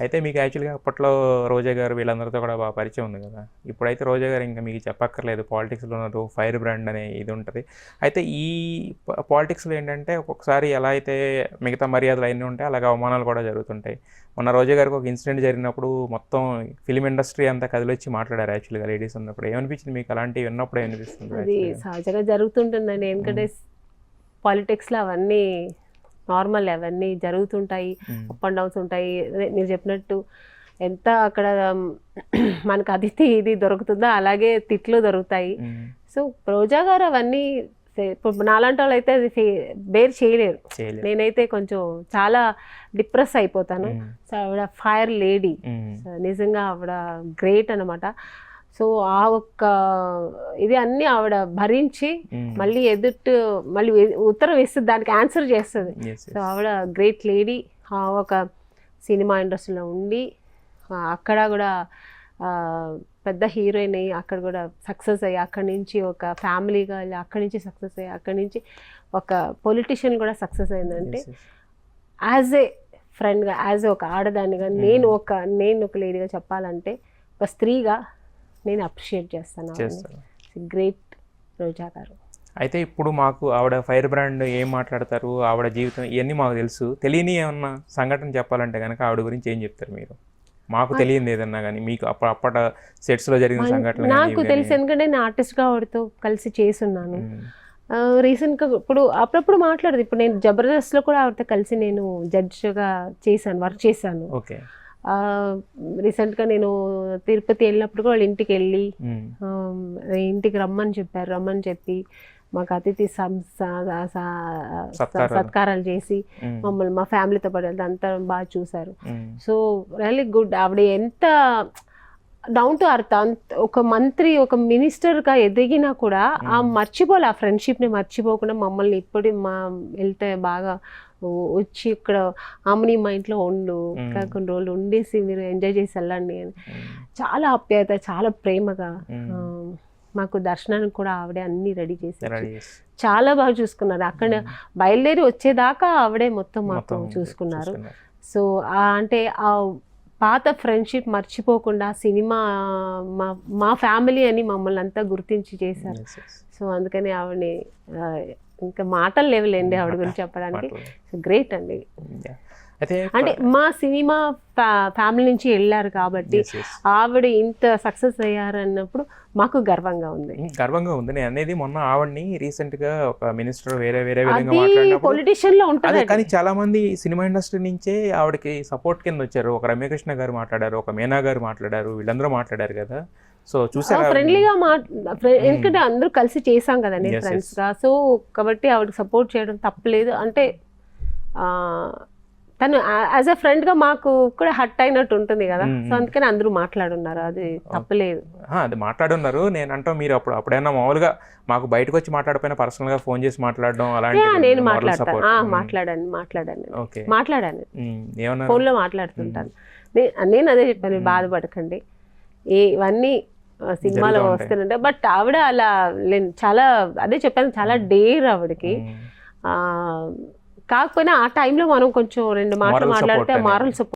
అయితే మీకు యాక్చువల్‌గా అప్పట్లో రోజా గారు వీళ్ళందరితో కూడా బాగా పరిచయం ఉంది కదా! ఇప్పుడైతే రోజా గారు ఇంక మీకు చెప్పక్కర్లేదు. పాలిటిక్స్‌లో ఉన్నారు. ఫైర్ బ్రాండ్ అనే ఇది ఉంటది. అయితే ఈ పాలిటిక్స్‌లో ఏంటంటే ఒక్కొక్కసారి ఎలా అయితే మిగతా మర్యాదలు అయన్నీ ఉంటాయో అలాగే అవమానాలు కూడా జరుగుతుంటాయి. మొన్న రోజా గారికి ఒక ఇన్సిడెంట్ జరిగినప్పుడు మొత్తం ఫిల్మ్ ఇండస్ట్రీ అంతా కదిలొచ్చి మాట్లాడారు యాక్చువల్‌గా లేడీస్ ఉన్నప్పుడు. ఏమనిపించింది మీకు అలాంటివి విన్నప్పుడు ఏమనిపిస్తుంది అది యాక్చువల్‌గా? సహజంగా జరుగుతుంటుందండి. ఎందుకంటే పాలిటిక్స్‌లో అవన్నీ నార్మల్, అవన్నీ జరుగుతుంటాయి. హ్మ్. అప్ అండ్ డౌన్స్ ఉంటాయి. అదే మీరు చెప్పినట్టు ఎంత అక్కడ మనకు అదితి ఇది దొరుకుతుందో అలాగే తిట్లు దొరుకుతాయి. హ్మ్. సో రోజా గారు అవన్నీ ఇప్పుడు నాలాంటి వాళ్ళు అయితే అది బేర్ చేయలేరు. చేయలేదు. నేనైతే కొంచెం చాలా డిప్రెస్ అయిపోతాను. హ్మ్. సో ఆవిడ ఫైర్ లేడీ. హ్మ్. నిజంగా ఆవిడ గ్రేట్ అనమాట. సో ఆ ఒక్క ఇది అన్నీ ఆవిడ భరించి హ్మ్. మళ్ళీ మళ్ళీ ఉత్తరం ఇస్తుంది, దానికి ఆన్సర్ చేస్తుంది. యెస్. సో ఆవిడ గ్రేట్ లేడీ. ఒక సినిమా ఇండస్ట్రీలో ఉండి అక్కడ కూడా పెద్ద హీరోయిన్ అయ్యి అక్కడ కూడా సక్సెస్ అయ్యి అక్కడి నుంచి ఒక ఫ్యామిలీగా వెళ్ళి అక్కడి నుంచి సక్సెస్ అయ్యి అక్కడి నుంచి ఒక పొలిటీషియన్ కూడా సక్సెస్ అయిందంటే యాజ్ ఏ ఫ్రెండ్గా, యాజ్ ఒక ఆడదానిగా నేను ఒక లేడీగా చెప్పాలంటే, ఒక స్త్రీగా నేను అప్రిషియేట్ చేస్తాను. గ్రేట్ రోజా గారు. అయితే ఇప్పుడు మాకు ఆవిడ ఫైర్ బ్రాండ్ ఏం మాట్లాడతారు, ఆవిడ జీవితం ఇవన్నీ మాకు తెలుసు. తెలియని ఏమన్నా సంఘటన చెప్పాలంటే కనుక ఆవిడ గురించి ఏం చెప్తారు మీరు? మాకు తెలియంది ఏదన్నా కానీ మీకు అప్పటి సెట్స్లో జరిగిన సంఘటనలు నాకు తెలిసి, ఎందుకంటే నేను ఆర్టిస్ట్గా ఆవిడతో కలిసి చేసున్నాను. రీసెంట్గా ఇప్పుడు అప్పుడప్పుడు మాట్లాడదు. ఇప్పుడు నేను జబర్దస్త్లో కూడా ఆవిడతో కలిసి నేను జడ్జ్గా వర్క్ చేశాను. ఓకే. రీసెంట్గా నేను తిరుపతి వెళ్ళినప్పుడు కూడా వాళ్ళ ఇంటికి వెళ్ళి ఇంటికి రమ్మని చెప్పి మాకు అతిథి సత్కారాలు చేసి మమ్మల్ని మా ఫ్యామిలీతో పాటు అంతా బాగా చూశారు. So really good. ఆవిడ ఎంత డౌన్ టు అర్త్, ఒక మంత్రి, ఒక మినిస్టర్గా ఎదిగినా కూడా ఆ ఫ్రెండ్షిప్ని మర్చిపోకుండా మమ్మల్ని ఇప్పుడు వెళ్తే బాగా వచ్చి ఇక్కడ ఆమెని మా ఇంట్లో కొన్ని రోజులు ఉండేసి మీరు ఎంజాయ్ చేసి వెళ్ళండి అని చాలా ఆప్యాయత, చాలా ప్రేమగా మాకు దర్శనానికి కూడా ఆవిడే అన్ని రెడీ చేసి చాలా బాగా చూసుకున్నారు. అక్కడ బయలుదేరి వచ్చేదాకా ఆవిడే మొత్తం మాకు చూసుకున్నారు. సో అంటే ఆ పాత ఫ్రెండ్షిప్ మర్చిపోకుండా సినిమా మా ఫ్యామిలీ అని మమ్మల్ని అంతా గుర్తించి చేశారు. సో అందుకని ఆవిడని ఇంకా మాటలు లేవులేండి ఆవిడ గురించి చెప్పడానికి. సో గ్రేట్ అండి. అంటే మా సినిమా ఫ్యామిలీ నుంచి వెళ్ళారు కాబట్టి ఆవిడ ఇంత సక్సెస్ అయ్యారు అన్నప్పుడు మాకు గర్వంగా ఉంది. నేను అనేది మొన్న ఆవిడని రీసెంట్ గా ఒక మినిస్టర్ వేరే విధంగా మాట్లాడినప్పుడు పొలిటిషియన్ లో ఉంటుంది. కానీ చాలా మంది సినిమా ఇండస్ట్రీ నుంచే ఆవిడకి సపోర్ట్ కింద వచ్చారు. ఒక రమ్యకృష్ణ గారు మాట్లాడారు, ఒక మీనా గారు మాట్లాడారు, వీళ్ళందరూ మాట్లాడారు కదా. సో చూసారా ఫ్రెండ్లీగా ఎందుకంటే అందరూ కలిసి చేసాం కదండి ఫ్రెండ్స్ గా. సో కాబట్టి ఆవిడకి సపోర్ట్ చేయడం తప్పలేదు. అంటే తను యాజ్ అ ఫ్రెండ్ గా మాకు కూడా హర్ట్ అయినట్టు ఉంటుంది కదా. సో అందుకని అందరూ మాట్లాడున్నారు, అది తప్పలేదు. అది మాట్లాడున్నారు. నేను అంటాం మీరు అప్పుడైనా మామూలుగా మాకు బయటకు వచ్చి మాట్లాడిపోయినా పర్సనల్ గా ఫోన్ చేసి మాట్లాడడం అలాంటి? నేను మాట్లాడాను ఫోన్ లో మాట్లాడుతుంటాను. నేను అదే చెప్పాను, బాధపడకండి, ఇవన్నీ సినిమాలో వస్తుంటే. బట్ ఆవిడ అలా చాలా, అదే చెప్పాను, చాలా డేర్ ఆవిడకి. కాకపోయినా ఆ టైంలో మనం కొంచెం 2 మాటలు మాట్లాడితే మారల్ సపోర్ట్